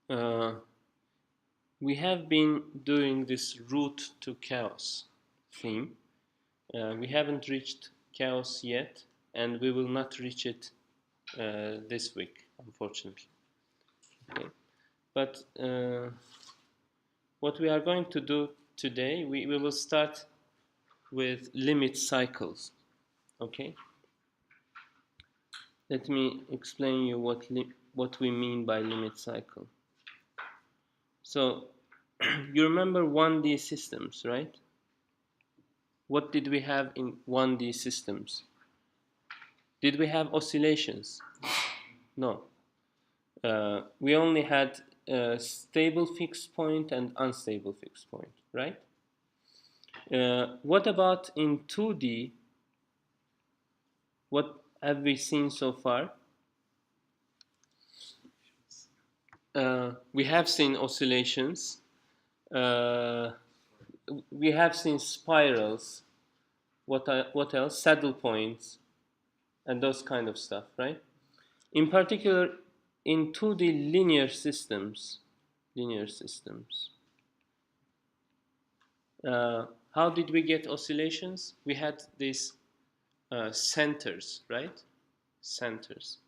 uh, we have been doing this route to chaos theme. We haven't reached chaos yet, and we will not reach it this week, unfortunately. Okay. But what we are going to do today, we will start with limit cycles. Okay. Let me explain you what we mean by limit cycle. So you remember 1D systems, right? What did we have in 1D systems? Did we have oscillations? No. We only had a stable fixed point and unstable fixed point, right? What about in 2D? What have we seen so far? We have seen oscillations. We have seen spirals. What else? Saddle points and those kind of stuff, right? In particular, in 2D linear systems, how did we get oscillations? We had these centers, right? Centers.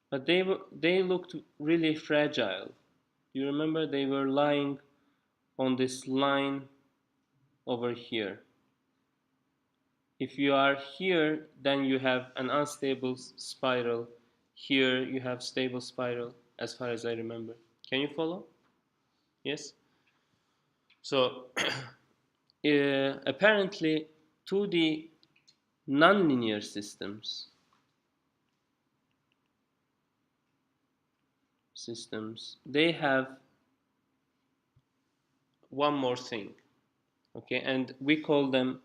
But they looked really fragile. You remember they were lying on this line over here. If you are here, then you have an unstable spiral. Here you have stable spiral, as far as I remember. Can you follow? Yes? So apparently 2D nonlinear systems, they have one more thing, okay, and we call them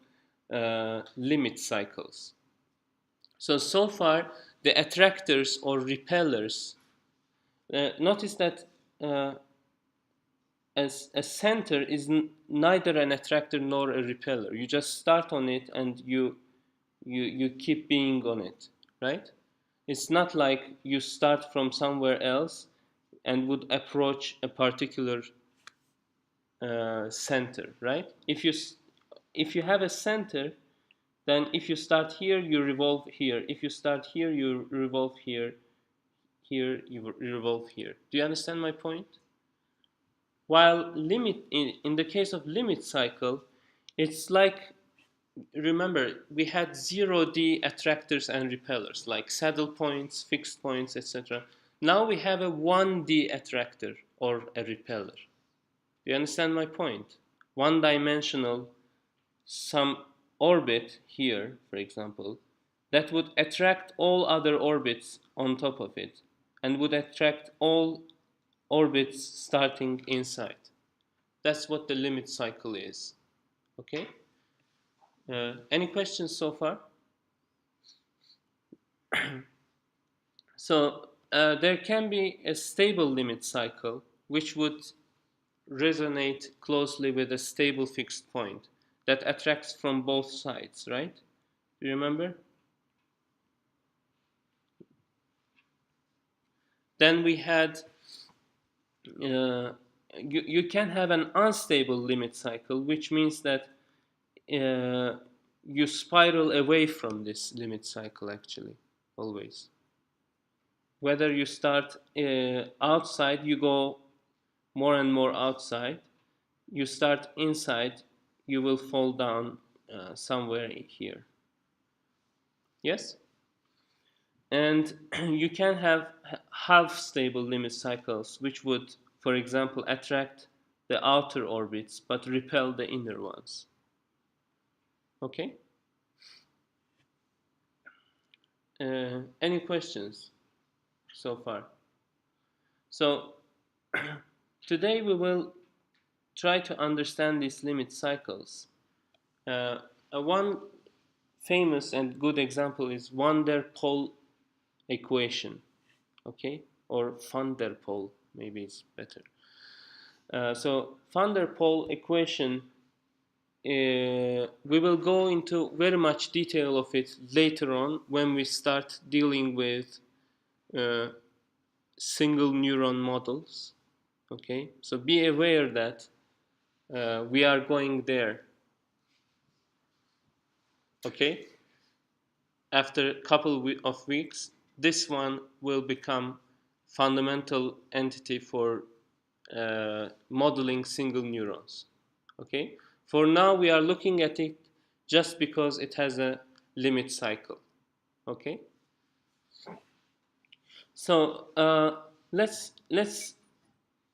limit cycles. So far, the attractors or repellers, notice that as a center is neither an attractor nor a repeller. You just start on it and you keep being on it, right? It's not like you start from somewhere else and would approach a particular center, right? If you have a center, then if you start here, you revolve here. If you start here, you revolve here. Here, you revolve here. Do you understand my point? While in the case of limit cycle, it's like, remember, we had 0D attractors and repellers, like saddle points, fixed points, etc. Now we have a 1D attractor or a repeller. Do you understand my point? One-dimensional, some orbit here, for example, that would attract all other orbits on top of it and would attract all orbits starting inside. That's what the limit cycle is. Okay? Any questions so far? So there can be a stable limit cycle which would resonate closely with a stable fixed point that attracts from both sides, right? Do you remember? Then we had, you can have an unstable limit cycle, which means that you spiral away from this limit cycle actually, always. Whether you start outside, you go more and more outside. You start inside, you will fall down somewhere here. Yes? And you can have half-stable limit cycles, which would, for example, attract the outer orbits but repel the inner ones. Okay? Any questions so far? So today we will try to understand these limit cycles. One famous and good example is van der Pol equation, okay, or van der Pol, maybe it's better. So van der Pol equation, we will go into very much detail of it later on when we start dealing with single neuron models. Okay, so be aware that we are going there. Okay, after a couple of weeks, this one will become fundamental entity for modeling single neurons. Okay, for now we are looking at it just because it has a limit cycle. Okay, so let's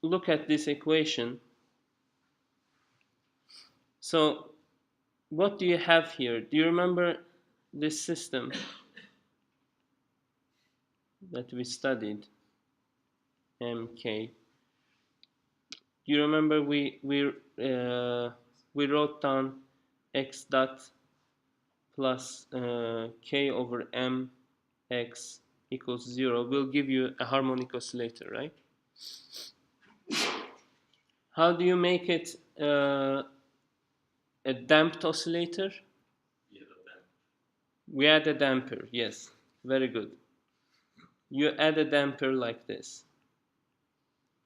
look at this equation. So what do you have here? Do you remember this system that we studied, MK? Do you remember we wrote down x dot plus k over m x equals 0 will give you a harmonic oscillator, right? How do you make it a damped oscillator? We add a damper, yes, very good. You add a damper like this,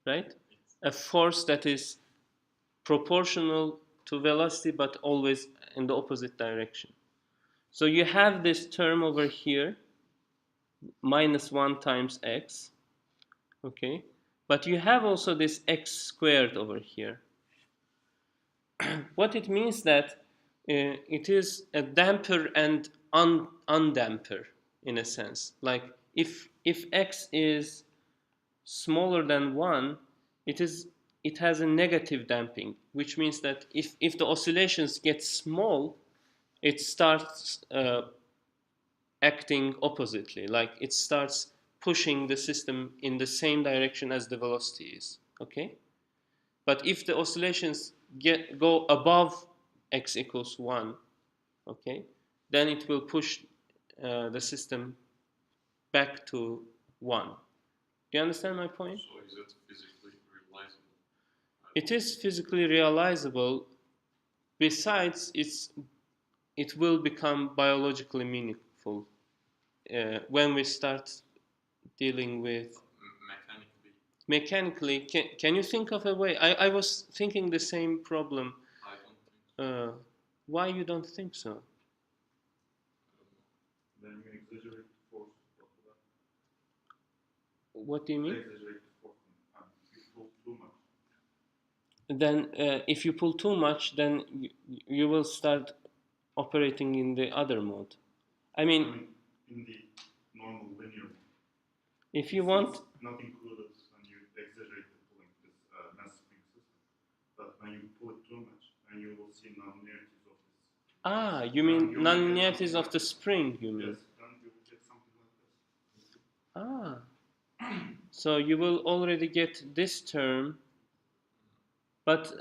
right? A force that is proportional to velocity but always in the opposite direction. So you have this term over here, minus 1 times x, okay? But you have also this x squared over here. What it means that it is a damper and undamper in a sense. Like if x is smaller than 1, it has a negative damping, which means that if the oscillations get small, it starts acting oppositely, like it starts pushing the system in the same direction as the velocity is. Okay, but if the oscillations go above x equals 1, okay, then it will push the system back to 1. Do you understand my point? So is it physically realizable? It is physically realizable. Besides, it will become biologically meaningful when we start dealing with mechanically. Can you think of a way? I was thinking the same problem. I don't think so. Why you don't think so? Then you exaggerate the force. What do you mean? Exaggerate the force. You pull too much. Then if you pull too much, then you will start operating in the other mode. I mean in the normal linear mode. If you want, not included when you exaggerate the pulling this mass spring system. But when you pull it too much, then you will see nonlinearities of this. You mean nonlinearities of the spring, you mean? Yes, then you will get something like this. So you will already get this term, but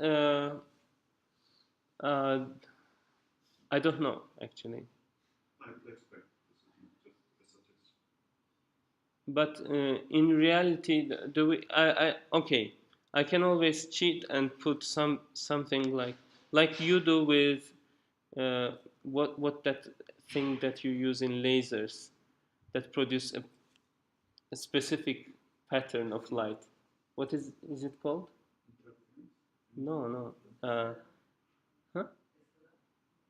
I don't know actually. But in reality, okay, I can always cheat and put something like you do with what that thing that you use in lasers that produce a specific pattern of light. What is it called? No. Huh?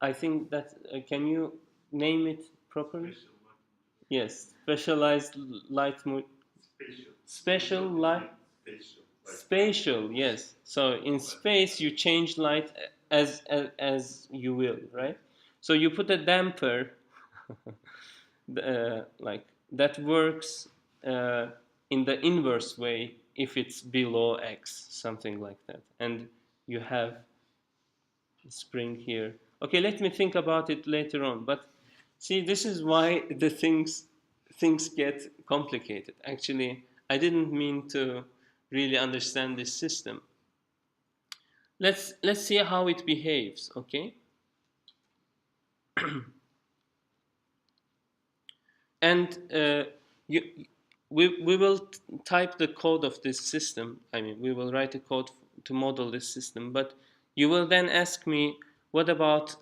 I think that can you name it properly? Yes, specialized light. Spatial light. Spatial, yes. So in space you change light as you will, right? So you put a damper, like that works in the inverse way if it's below x, something like that, and you have spring here. Okay, let me think about it later on. But see, this is why the things get complicated. Actually, I didn't mean to really understand this system. Let's see how it behaves, okay? And we will type the code of this system. I mean, we will write a code to model this system, but you will then ask me, what about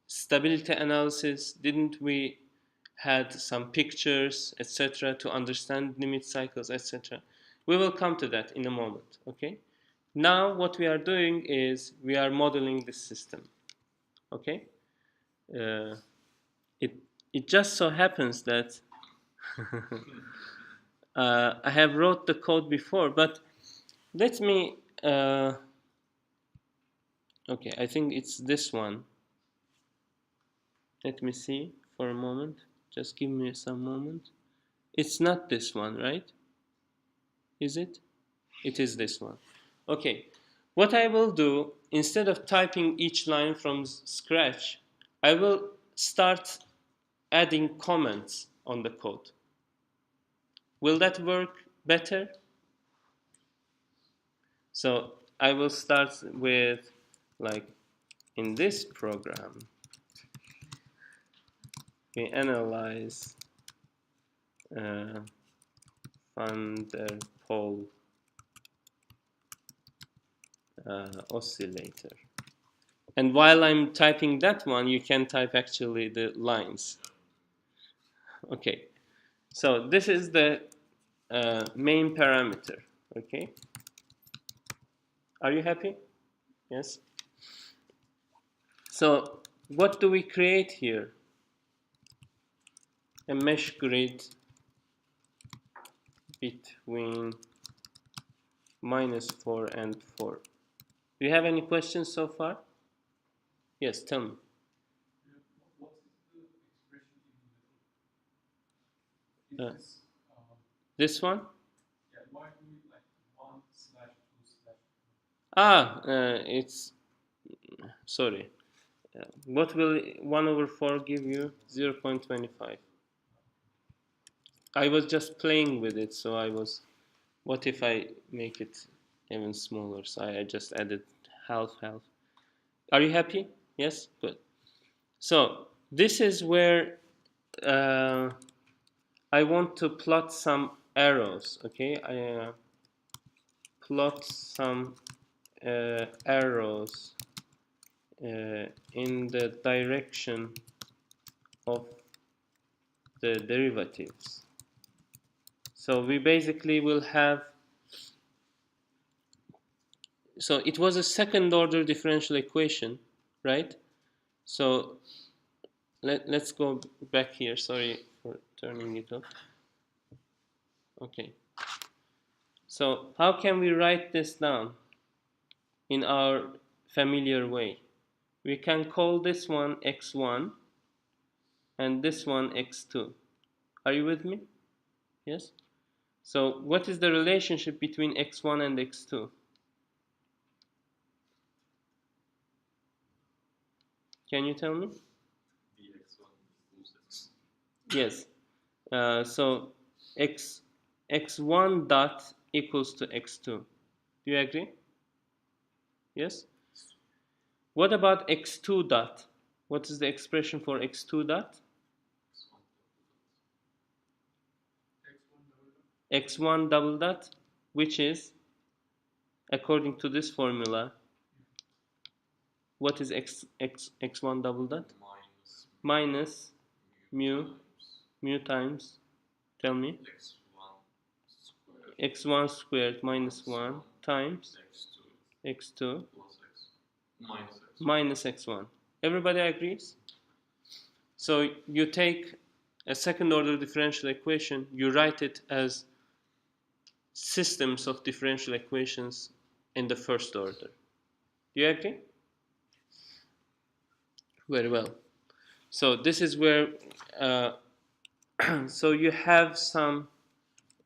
stability analysis? Didn't we had some pictures, etc., to understand limit cycles, etc.? We will come to that in a moment, okay? Now what we are doing is we are modeling this system, okay? Uh, it just so happens that I have wrote the code before, but let me, okay, I think it's this one. Let me see for a moment. Just give me some moment. It's not this one, right? Is it? It is this one. Okay. What I will do, instead of typing each line from scratch, I will start adding comments on the code. Will that work better? So I will start with, like, in this program, we analyze van der Pol oscillator. And while I'm typing that one, you can type actually the lines. Okay, so this is the main parameter. Okay, are you happy? Yes. So what do we create here? A mesh grid between -4 and 4. Do you have any questions so far? Yes, tell me. What is the expression in the middle? This one? Yeah, why do we like 1/2/2? It's, sorry. What will 1/4 give you? 0.25. I was just playing with it, so I was, what if I make it even smaller? So I just added half. Are you happy? Yes? Good. So this is where I want to plot some arrows, okay? I plot some arrows in the direction of the derivatives. So we basically will have, so it was a second order differential equation, right? So let's go back here. Sorry for turning it off. Okay. So how can we write this down in our familiar way? We can call this one x1 and this one x2. Are you with me? Yes? So what is the relationship between x1 and x2? Can you tell me? Yes. So x1 dot equals to x2. Do you agree? Yes? What about x2 dot? What is the expression for x2 dot? x1 double dot, which is, according to this formula, what is x1 double dot? Minus mu times, tell me, x1 squared minus 1 times x2 minus x1. Everybody agrees? So you take a second order differential equation, you write it as systems of differential equations in the first order. Do you agree? Very well. So this is where, so you have some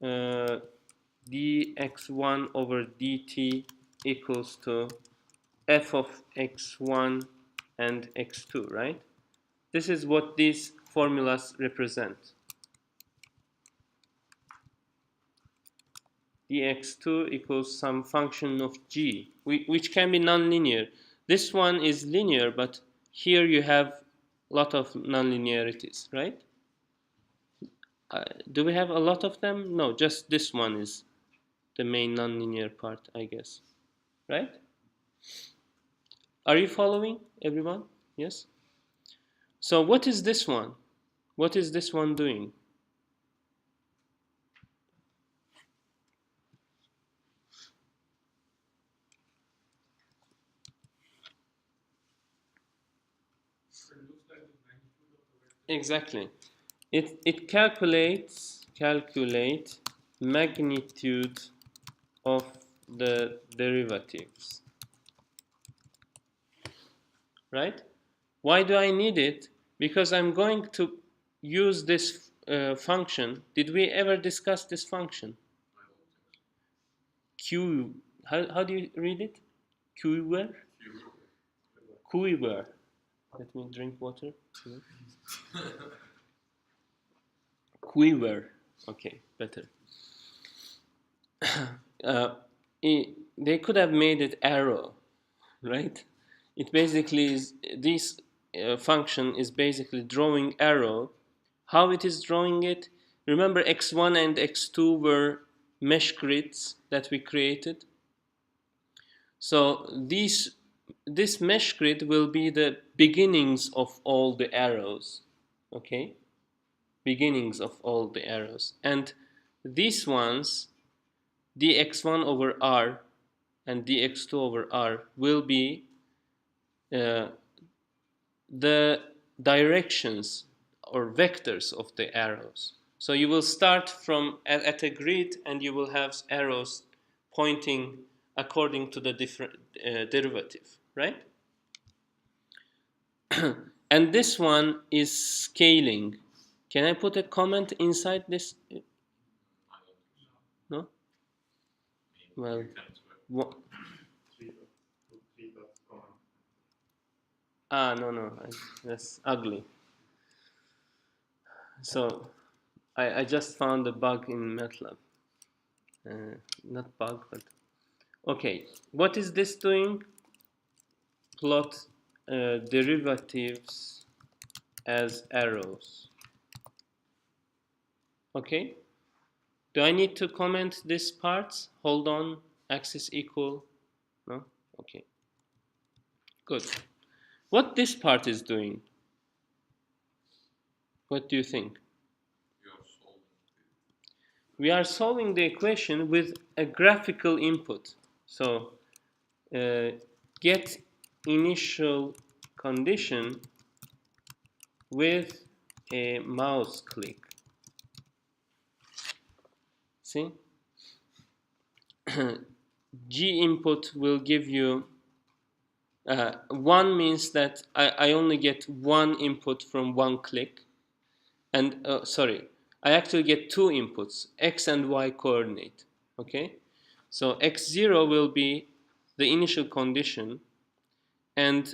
dx1 over dt equals to f of x1 and x2, right? This is what these formulas represent. dx2 equals some function of g, which can be nonlinear. This one is linear, but here you have a lot of nonlinearities, right? Do we have a lot of them? No, just this one is the main nonlinear part, I guess. Right? Are you following, everyone? Yes? So what is this one? What is this one doing? looks like the magnitude of the vector. Exactly. It calculate magnitude of the derivatives. Right? Why do I need it? Because I'm going to use this function. Did we ever discuss this function? Q. How do you read it? Quiver? Quiver. Let me drink water. Quiver. Okay, better. They could have made it arrow, right? It basically is, this function is basically drawing arrow. How it is drawing it? Remember x1 and x2 were mesh grids that we created. So this mesh grid will be the beginnings of all the arrows, okay? Beginnings of all the arrows. And these ones, dx1 over r and dx2 over r, will be the directions or vectors of the arrows. So you will start from at a grid and you will have arrows pointing according to the different derivative, right? And this one is scaling. Can I put a comment inside this? No? Well, what? No, that's ugly. So I just found a bug in MATLAB. Not bug, but okay. What is this doing? Plot derivatives as arrows. Okay. Do I need to comment this part? Hold on, axis equal. No? Okay. Good. What this part is doing? What do you think? We are solving the equation with a graphical input. So get initial condition with a mouse click. See? G input will give you 1 means that I only get one input from one click. And sorry, I actually get two inputs, x and y coordinate. Okay? So x0 will be the initial condition. And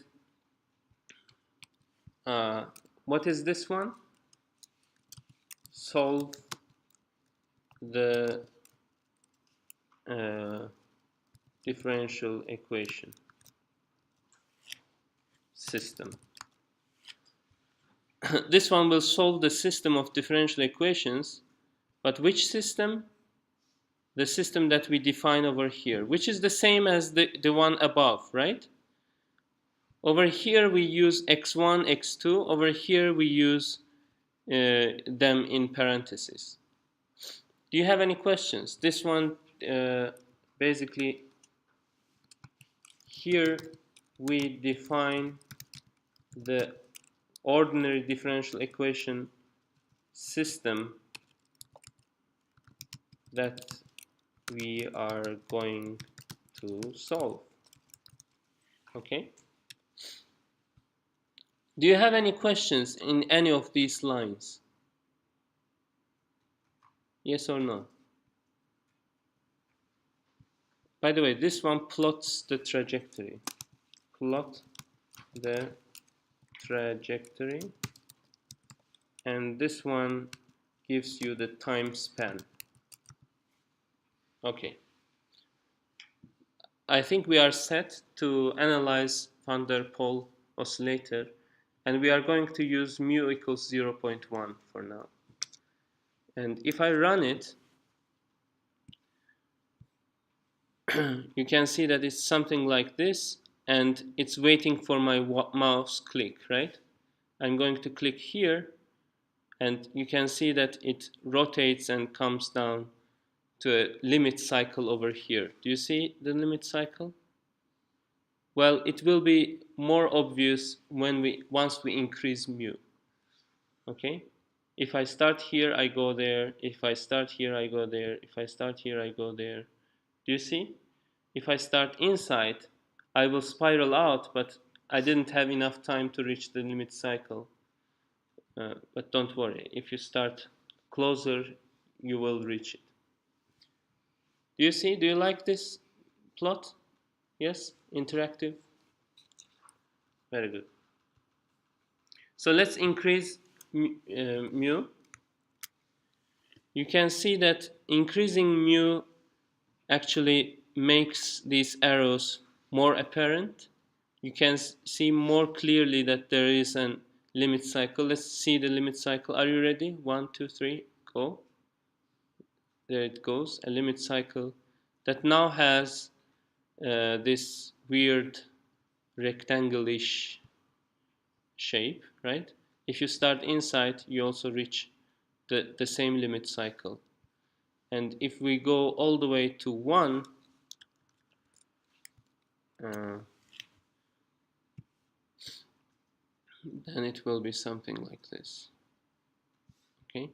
what is this one? Solve the differential equation system. This one will solve the system of differential equations, but which system? The system that we define over here, which is the same as the one above, right? Over here we use x1, x2. Over here we use them in parentheses. Do you have any questions? This one, basically, here we define the ordinary differential equation system that we are going to solve. Okay? Do you have any questions in any of these lines? Yes or no? By the way, this one plots the trajectory. Plot the trajectory. And this one gives you the time span. Okay. I think we are set to analyze van der Pol oscillator, and we are going to use mu equals 0.1 for now. And if I run it, you can see that it's something like this, and it's waiting for my mouse click, right? I'm going to click here, and you can see that it rotates and comes down to a limit cycle over here. Do you see the limit cycle? Well, it will be more obvious once we increase mu. Okay? If I start here, I go there. If I start here, I go there. If I start here, I go there. Do you see? If I start inside, I will spiral out, but I didn't have enough time to reach the limit cycle. But don't worry, if you start closer, you will reach it. Do you see? Do you like this plot? Yes? Interactive? Very good. So let's increase mu. You can see that increasing mu actually makes these arrows more apparent. You can see more clearly that there is a limit cycle. Let's see the limit cycle. Are you ready? 1, 2, 3, go. There it goes, a limit cycle that now has this weird rectangle-ish shape, right? If you start inside, you also reach the same limit cycle. And if we go all the way to 1, then it will be something like this. Okay?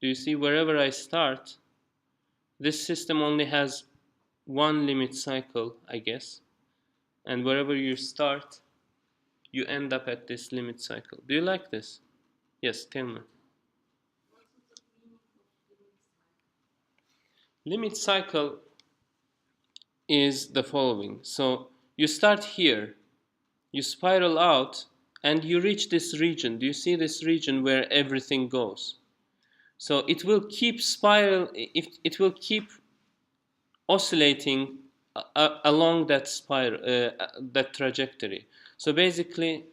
Do you see wherever I start, this system only has one limit cycle, I guess. And wherever you start, you end up at this limit cycle. Do you like this? Yes, tell me. Limit cycle is the following. So you start here, you spiral out, and you reach this region. Do you see this region where everything goes? So it will keep it will keep oscillating along that spiral, that trajectory. So basically,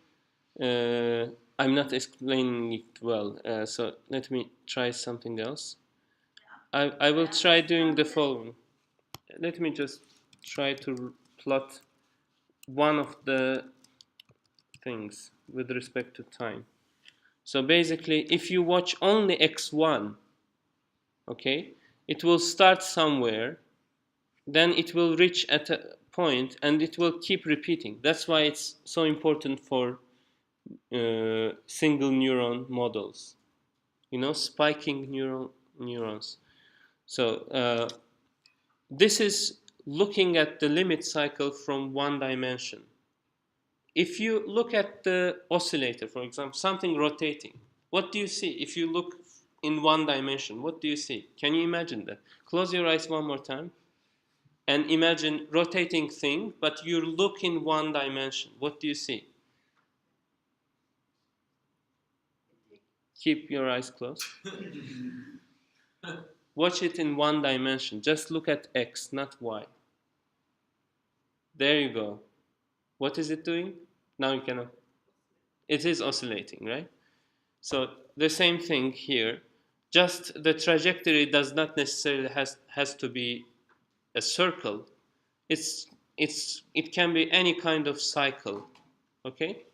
I'm not explaining it well. So let me try something else. I will try doing the following. Let me just try to plot one of the things with respect to time. So basically, if you watch only x1, okay, it will start somewhere, then it will reach at a point, and it will keep repeating. That's why it's so important for single neuron models. You know, spiking neurons. So this is looking at the limit cycle from one dimension. If you look at the oscillator, for example, something rotating, what do you see? If you look in one dimension, what do you see? Can you imagine that? Close your eyes one more time and imagine rotating thing, but you look in one dimension. What do you see? Keep your eyes closed. Watch it in one dimension. Just look at X, not Y. There you go. What is it doing? Now you cannot. It is oscillating, right? So the same thing here. Just the trajectory does not necessarily has to be a circle. It can be any kind of cycle. Okay?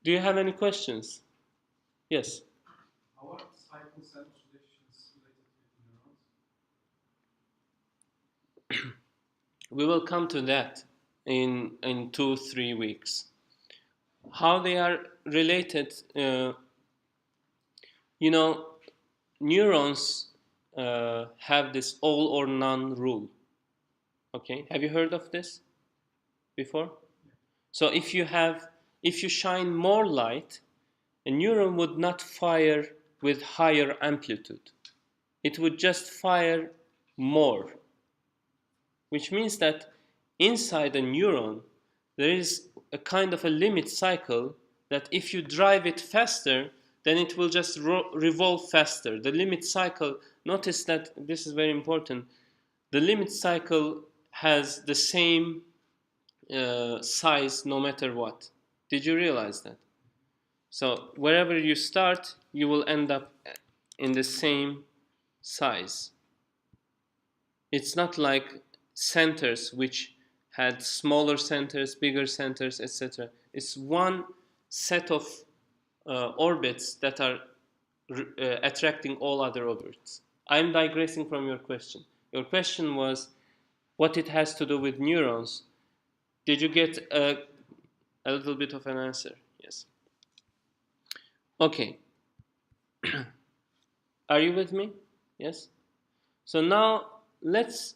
Do you have any questions? Yes. How are cycles and oscillations related to neurons? We will come to that in 2-3 weeks. How they are related, neurons have this all or none rule. Okay, have you heard of this before? So if you shine more light, a neuron would not fire with higher amplitude. It would just fire more, which means that inside a neuron there is a kind of a limit cycle that if you drive it faster, then it will just revolve faster. The limit cycle, notice that this is very important, the limit cycle has the same size no matter what. Did you realize that? So wherever you start, you will end up in the same size. It's not like centers which had smaller centers, bigger centers, etc. It's one set of orbits that are attracting all other orbits. I'm digressing from your question. Your question was, what it has to do with neurons. Did you get a little bit of an answer? Yes. Okay. Are you with me? Yes. So now let's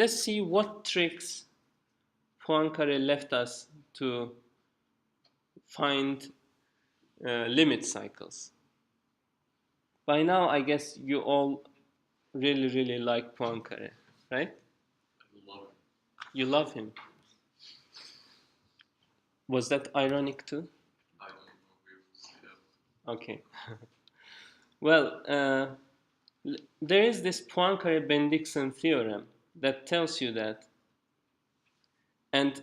see what tricks Poincaré left us to find limit cycles. By now, I guess you all really like Poincaré, right? I love it. You love him. Was that ironic too? I don't know. We will see that. Okay. Well, there is this Poincaré-Bendixson theorem that tells you that. And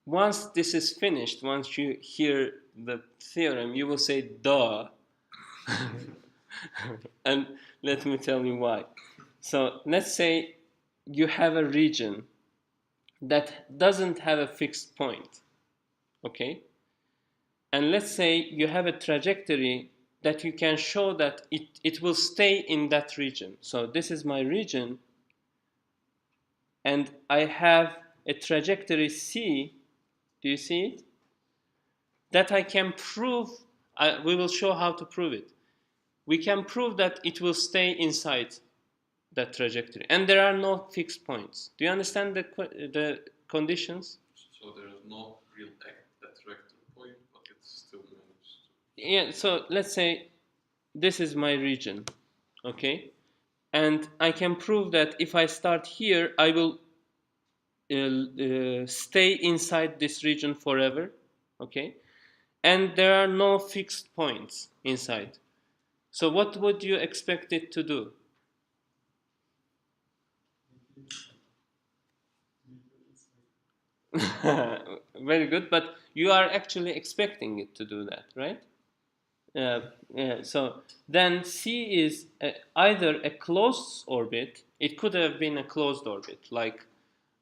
once this is finished, once you hear the theorem, you will say, duh. And let me tell you why. So let's say you have a region that doesn't have a fixed point, okay? And let's say you have a trajectory that you can show that it will stay in that region. So this is my region, and I have a trajectory C. Do you see it? That I can prove. We will show how to prove it. We can prove that it will stay inside that trajectory, and there are no fixed points. Do you understand the conditions? So there is no real attractor point, but it's still managed to. Yeah, so let's say this is my region, okay? And I can prove that if I start here, I will stay inside this region forever, okay? And there are no fixed points inside. So what would you expect it to do? Very good, but you are actually expecting it to do that, right? So then C is either a closed orbit. It could have been a closed orbit, like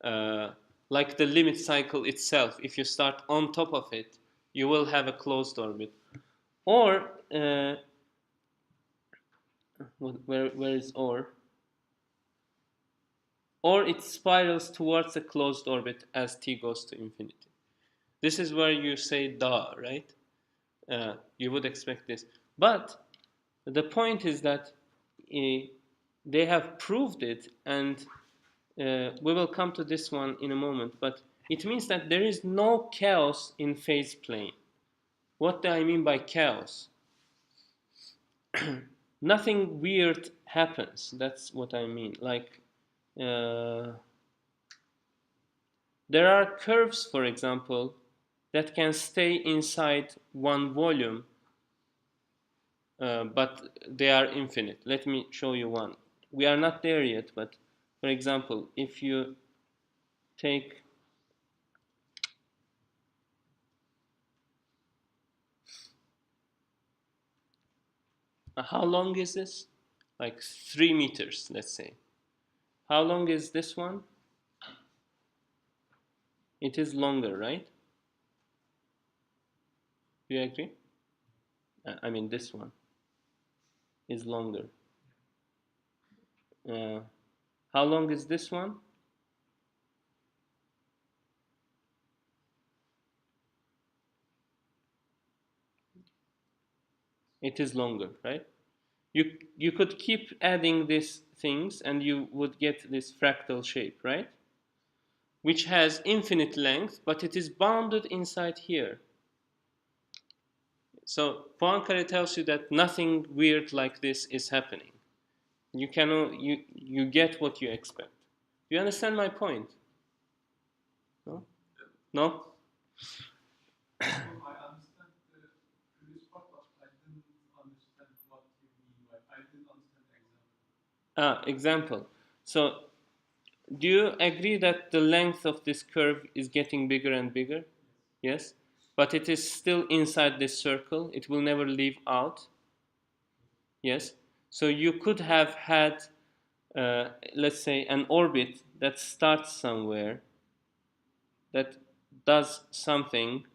the limit cycle itself. If you start on top of it, you will have a closed orbit. Or where is or? Or it spirals towards a closed orbit as t goes to infinity. This is where you say duh, right? You would expect this. But the point is that they have proved it, and we will come to this one in a moment, but it means that there is no chaos in phase plane. What do I mean by chaos? Nothing weird happens. That's what I mean. Like, there are curves, for example, that can stay inside one volume, but they are infinite. Let me show you one. We are not there yet, but for example, if you take how long is this? Like 3 meters, let's say. How long is this one? It is longer, right? Do you agree? I mean, this one is longer. How long is this one? It is longer, right? You could keep adding these things and you would get this fractal shape, right? Which has infinite length, but it is bounded inside here. So Poincaré tells you that nothing weird like this is happening. You get what you expect. Do you understand my point? No? No? I understand the previous part, but I didn't understand what you mean by. I didn't understand the example. Example. So, do you agree that the length of this curve is getting bigger and bigger? Yes? But it is still inside this circle. It will never leave out. Yes? So you could have had, let's say, an orbit that starts somewhere, that does something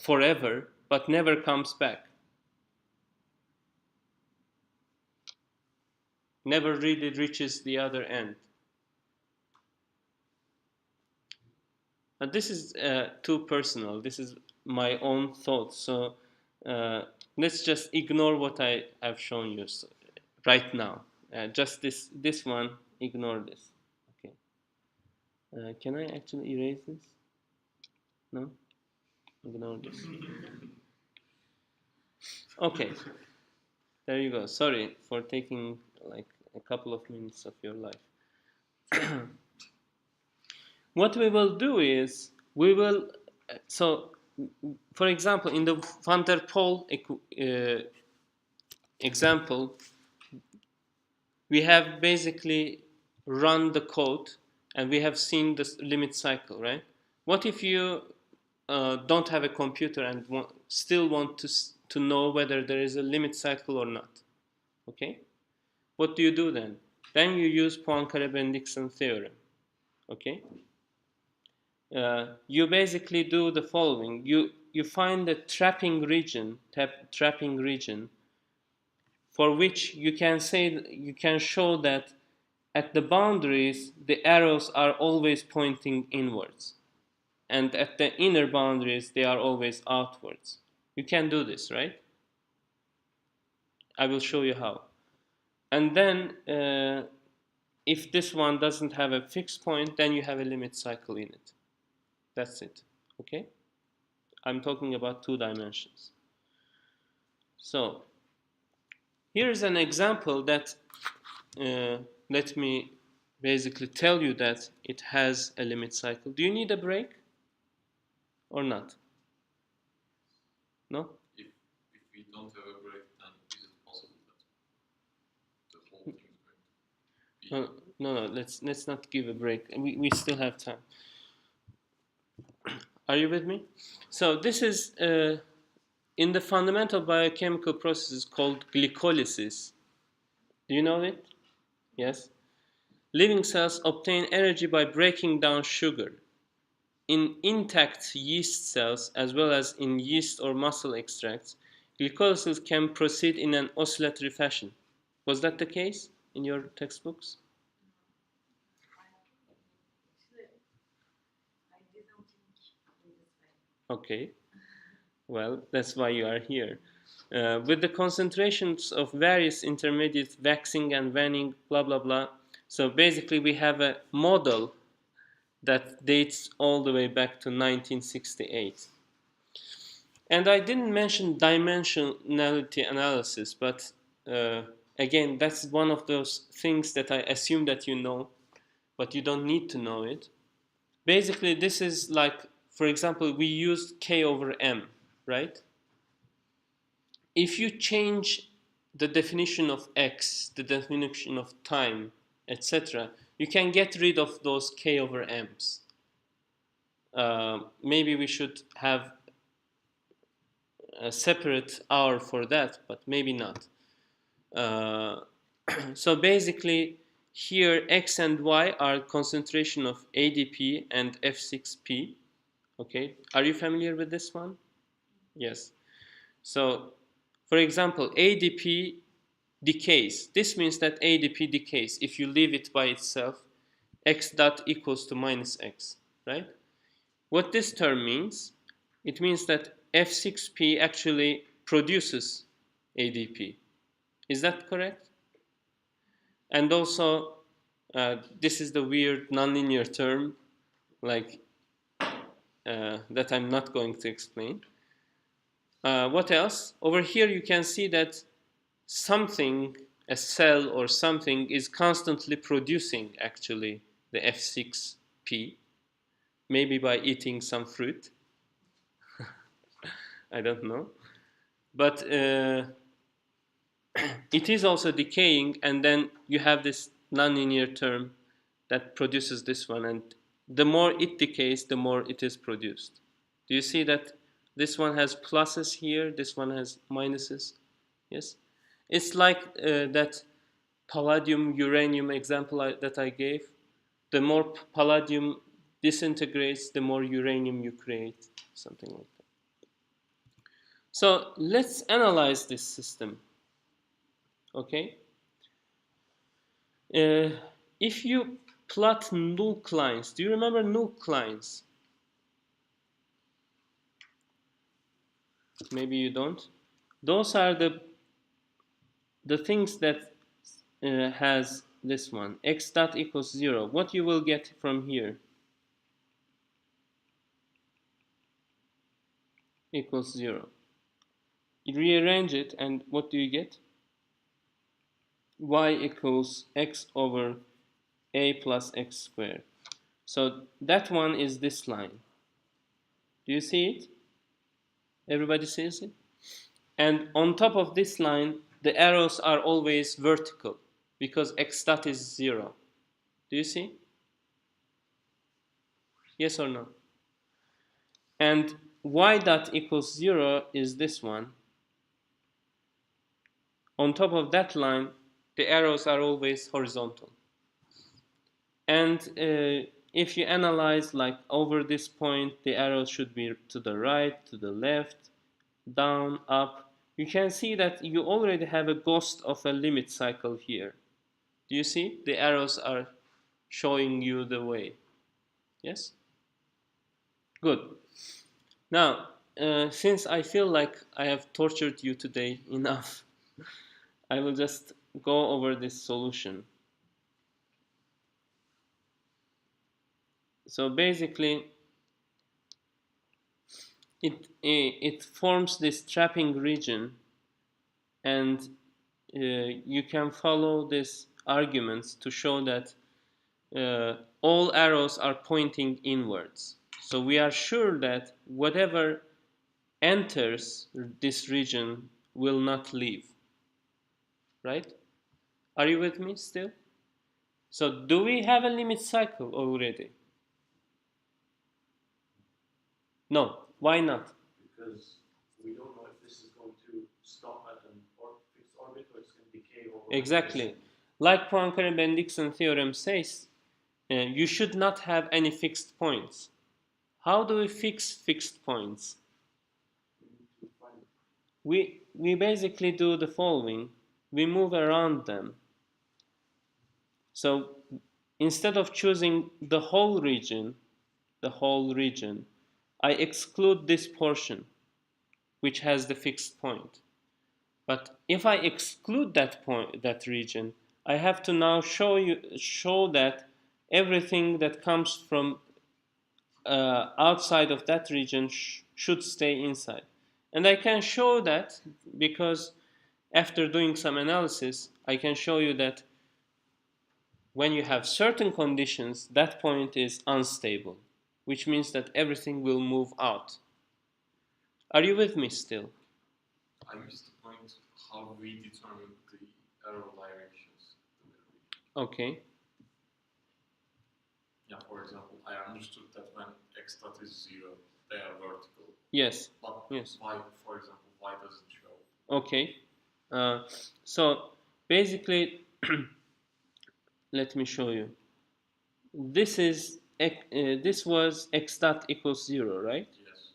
forever, but never comes back. Never really reaches the other end. This is too personal. This is my own thoughts. So let's just ignore what I have shown you right now. Just this one. Ignore this. Okay. Can I actually erase this? No. Ignore this. Okay. There you go. Sorry for taking like a couple of minutes of your life. What we will do is we will, so for example, in the van der Pol example, we have basically run the code and we have seen the limit cycle, right? What if you don't have a computer and still want to know whether there is a limit cycle or not? Okay? What do you do then? Then you use Poincaré-Bendixson theorem. Okay? You basically do the following. You find a trapping region for which you can show that at the boundaries the arrows are always pointing inwards, and at the inner boundaries they are always outwards. You can do this, right? I will show you how. And then if this one doesn't have a fixed point, then you have a limit cycle in it. That's it. Okay? I'm talking about 2 dimensions. So here's an example that let me basically tell you that it has a limit cycle. Do you need a break or not? No? If we don't have a break, then is it possible that the whole thing is going to be... No, let's not give a break. We still have time. Are you with me? So this is in the fundamental biochemical processes called glycolysis. Do you know it? Yes. Living cells obtain energy by breaking down sugar. In intact yeast cells, as well as in yeast or muscle extracts, glycolysis can proceed in an oscillatory fashion. Was that the case in your textbooks? Okay. Well, that's why you are here. With the concentrations of various intermediates, waxing and waning, blah, blah, blah. So basically we have a model that dates all the way back to 1968. And I didn't mention dimensionality analysis, but again, that's one of those things that I assume that you know, but you don't need to know it. Basically, this is like, for example, we used K over M, right? If you change the definition of X, the definition of time, etc., you can get rid of those K over M's. Maybe we should have a separate hour for that, but maybe not. So basically, here X and Y are concentration of ADP and F6P. Okay, are you familiar with this one? Yes. So, for example, ADP decays. This means that ADP decays. If you leave it by itself, X dot equals to minus X, right? What this term means, it means that F6P actually produces ADP. Is that correct? And also, this is the weird nonlinear term, like that I'm not going to explain. What else? Over here you can see that something, a cell or something, is constantly producing actually the F6P, maybe by eating some fruit. I don't know. But it is also decaying, and then you have this nonlinear term that produces this one, and the more it decays, the more it is produced. Do you see that this one has pluses here, this one has minuses? Yes? It's like that palladium-uranium example that I gave. The more palladium disintegrates, the more uranium you create, something like that. So let's analyze this system. Okay? If you plot null lines, do you remember null lines? Maybe you don't. Those are the things that has this one, x dot equals 0. What you will get from here equals 0. You rearrange it, and what do you get? Y equals x over a plus x squared. So that one is this line. Do you see it? Everybody sees it? And on top of this line, the arrows are always vertical because x dot is 0. Do you see? Yes or no? And y dot equals 0 is this one. On top of that line, the arrows are always horizontal. And if you analyze, like over this point, the arrows should be to the right, to the left, down, up. You can see that you already have a ghost of a limit cycle here. Do you see? The arrows are showing you the way. Yes? Good. Now, since I feel like I have tortured you today enough, I will just go over this solution. So basically, it forms this trapping region, and you can follow these arguments to show that all arrows are pointing inwards. So we are sure that whatever enters this region will not leave. Right? Are you with me still? So do we have a limit cycle already? No. Why not? Because we don't know if this is going to stop at an fixed orbit or it's going to decay over. Exactly. Like Poincaré-Bendixson theorem says, you should not have any fixed points. How do we fix fixed points? We basically do the following. We move around them. So instead of choosing the whole region, I exclude this portion, which has the fixed point. But if I exclude that region, I have to now show that everything that comes from outside of that region should stay inside. And I can show that because after doing some analysis, I can show you that when you have certain conditions, that point is unstable, which means that everything will move out. Are you with me still? I missed the point how we determine the arrow directions. Okay. Yeah, for example, I understood that when x dot is 0, they are vertical. Yes. But yes. Why, for example, y doesn't show? Okay. So basically, let me show you. This was x dot equals 0, right? Yes.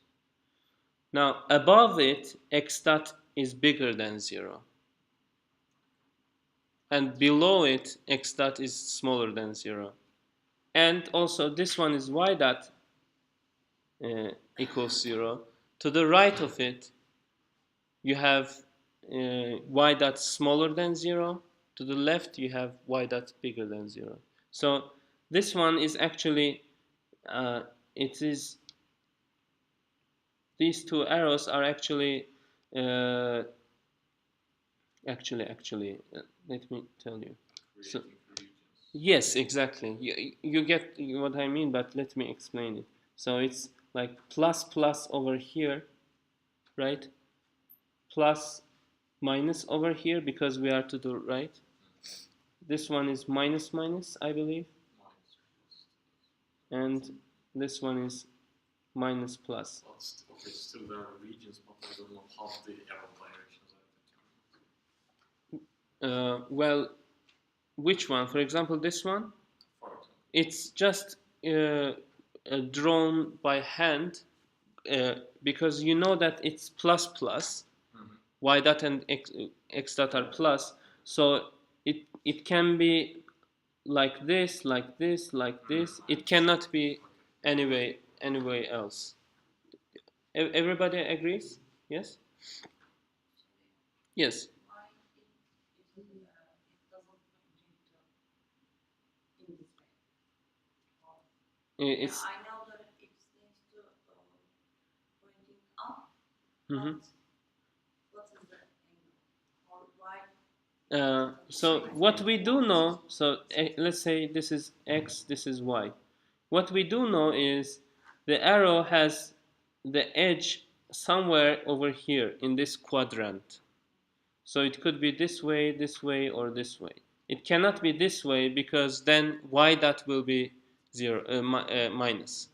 Now above it, x dot is bigger than 0. And below it, x dot is smaller than 0. And also this one is y dot equals 0. To the right of it, you have y dot smaller than 0. To the left, you have y dot bigger than 0. So this one is actually, these two arrows are actually, let me tell you. So, yes, exactly. You get what I mean, but let me explain it. So it's like plus plus over here, right? Plus minus over here because we are to the right. This one is minus minus, I believe. And this one is minus plus. Okay, still there are regions, but I don't know how the arrow directions are determined. Well, which one? For example, this one? For example. It's just drawn by hand because you know that it's plus plus. Y dot and x dot are plus, so it can be like this, like this, like this. It cannot be any way else. Everybody agrees? Yes? Yes. Why it doesn't project in this way? It's I know that it seems to pointing up, mhm. but what is the angle? Or why? So what we do know, so let's say this is x, this is y. What we do know is the arrow has the edge somewhere over here in this quadrant. So it could be this way, or this way. It cannot be this way because then y dot will be 0, minus.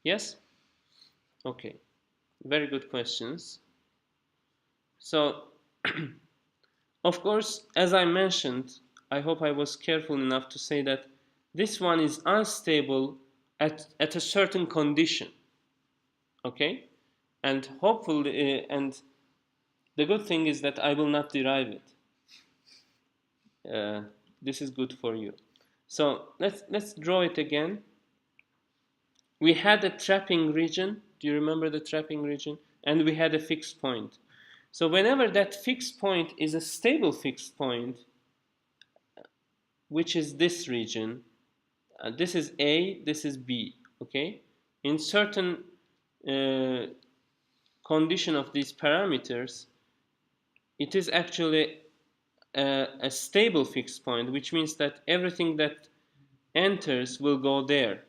Yes? Okay. Very good questions. So, of course, as I mentioned, I hope I was careful enough to say that this one is unstable at a certain condition. Okay? And hopefully, and the good thing is that I will not derive it. This is good for you. So let's draw it again. We had a trapping region. Do you remember the trapping region? And we had a fixed point. So whenever that fixed point is a stable fixed point, which is this region, this is A, this is B, okay? In certain condition of these parameters, it is actually a stable fixed point, which means that everything that enters will go there.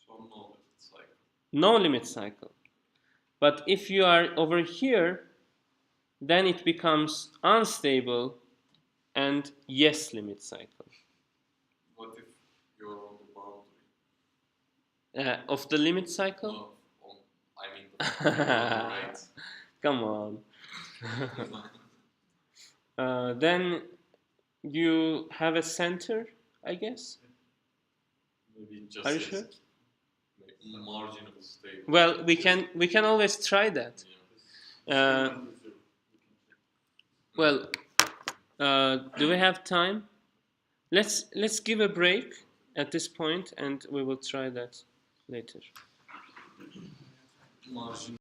So no limit cycle. No limit cycle. But if you are over here, then it becomes unstable and yes limit cycle. What if you're on the boundary? Of the limit cycle? No, I mean the right. Come on. Then you have a center, I guess? Maybe just Are you sure? Marginal stable. Well, we can always try that. Yeah. Well, do we have time? Let's give a break at this point, and we will try that later. Margin